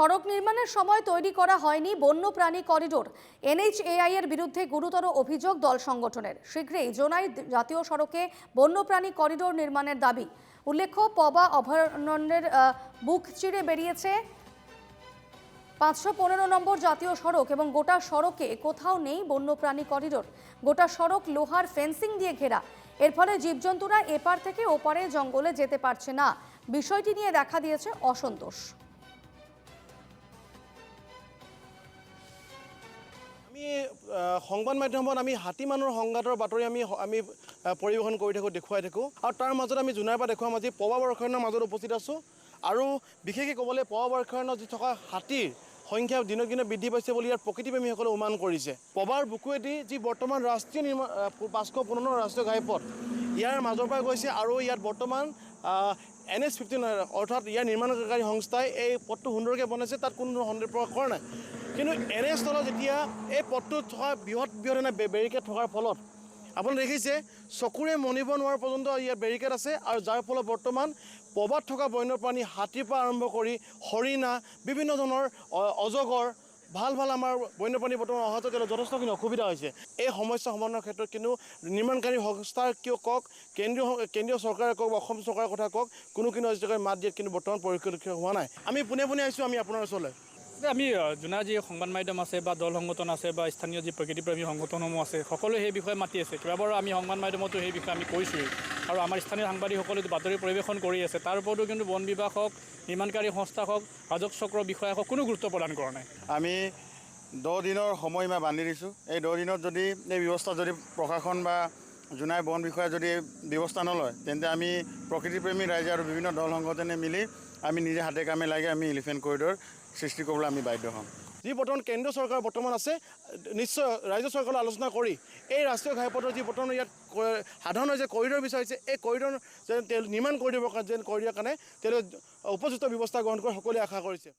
সড়ক নির্মাণের সময় তৈরি করা হয়নি বন্যপ্রাণী করিডোর। এনএইচএআই এর বিরুদ্ধে গুরুতর অভিযোগ দল সংগঠনের। শীঘ্রই জোনাই জাতীয় সড়কে বন্যপ্রাণী করিডোর নির্মাণের দাবি। উল্লেখ্য, পবা অভয়ারণ্যের বুক চিরে বেরিয়েছে 515 নম্বর জাতীয় সড়ক এবং গোটা সড়কে কোথাও নেই বন্যপ্রাণী করিডোর। গোটা সড়ক লোহার ফেন্সিং দিয়ে ঘেরা। এর ফলে জীবজন্তুরা এপার থেকে ওপারে জঙ্গলে যেতে পারছে না। বিষয়টি নিয়ে দেখা দিয়েছে অসন্তোষ। সংবাদ মাধ্যমত আমি হাতী মানুহৰ সংঘাতৰ বাতৰি আমি পৰিৱেশন কৰি থাকোঁ, দেখুৱাই থাকোঁ। আৰু তাৰ মাজত আমি জোনাইৰ পৰা দেখুৱাম আজি পবা অভয়াৰণ্যৰ মাজত উপস্থিত আছোঁ। আৰু বিশেষকৈ ক'বলৈ পবা অভয়াৰণ্যত যি থকা হাতীৰ সংখ্যা দিনক দিনে বৃদ্ধি পাইছে বুলি ইয়াৰ প্ৰকৃতিপ্ৰেমীসকলে অনুমান কৰিছে। পবাৰ বুকুৱেদি যি বৰ্তমান ৰাষ্ট্ৰীয় 515 ৰাষ্ট্ৰীয় ঘাইপথ ইয়াৰ মাজৰ পৰা গৈছে আৰু ইয়াত বৰ্তমান NH-15 অৰ্থাৎ ইয়াৰ নিৰ্মাণকাৰী সংস্থাই এই পথটো সুন্দৰকৈ বনাইছে, তাত কোনো সন্দেহ প্ৰকাশ কৰা নাই। কিন্তু NH-তলত যেতিয়া এই পথটোত থকা বৃহৎ বেৰিকেড থকাৰ ফলত আপোনালোকে দেখিছে চকুৰে মনিব নোৱাৰা পৰ্যন্ত ইয়াত বেৰিকেড আছে, আৰু যাৰ ফলত বৰ্তমান পবাত থকা বন্যপ্ৰাণী হাতীৰ পৰা আৰম্ভ কৰি হৰিণা, বিভিন্ন ধৰণৰ অজগৰ, ভাল আমাৰ বন্যপ্ৰাণী বৰ্তমান অহা যোৱাত যথেষ্টখিনি অসুবিধা হৈছে। এই সমস্যা সমাধানৰ ক্ষেত্ৰত কিন্তু নিৰ্মাণকাৰী সংস্থাৰ কিয় কওক, কেন্দ্ৰীয় চৰকাৰে কওক বা অসম চৰকাৰৰ কথা কওক, কোনো আজিলৈকে মাত দিয়াত কিন্তু বৰ্তমান পৰিলক্ষিত হোৱা নাই। আমি পোনে আহিছোঁ আমি আপোনাৰ ওচৰলৈ। আমি জোনাই যি সংবাদ মাধ্যম আছে বা দল সংগঠন আছে বা স্থানীয় যি প্ৰকৃতিপ্ৰেমী সংগঠনসমূহ আছে, সকলোৱে সেই বিষয়ে মাতি আছে। কেইবাবাৰো আমি সংবাদ মাধ্যমতো সেই বিষয়ে আমি কৈছোঁৱেই, আৰু আমাৰ স্থানীয় সাংবাদিকসকলে বাতৰি পৰিৱেশন কৰি আছে। তাৰ ওপৰতো কিন্তু বন বিভাগ হওক, নিৰ্মাণকাৰী সংস্থা হওক, ৰাজহ চক্ৰৰ বিষয়া হওক, কোনো গুৰুত্ব প্ৰদান কৰা নাই। আমি 10 দিনৰ সময় বান্ধি দিছোঁ। এই 10 দিনত যদি এই ব্যৱস্থা যদি প্ৰশাসন বা জোনাই বন বিষয়া যদি ব্যৱস্থা নলয়, তেন্তে আমি প্ৰকৃতিপ্ৰেমী ৰাইজে আৰু বিভিন্ন দল সংগঠনে মিলি আমি নিজে হাতে কামে লাগি আমি এলিফেণ্ট কৰিডৰ সৃষ্টি কৰিবলৈ আমি বাধ্য হ'ম। যি বৰ্তমান কেন্দ্ৰীয় চৰকাৰ বৰ্তমান আছে, নিশ্চয় ৰাজ্য চৰকাৰে আলোচনা কৰি এই ৰাষ্ট্ৰীয় ঘাইপথৰ যি বৰ্তমান ইয়াত সাধাৰণ যে কৰিডৰ বিচাৰিছে, এই কৰিডৰ যেন নিৰ্মাণ কৰি দিবৰ কাৰণে তেওঁলোকে উপযুক্ত ব্যৱস্থা গ্ৰহণ কৰি সকলোৱে আশা কৰিছে।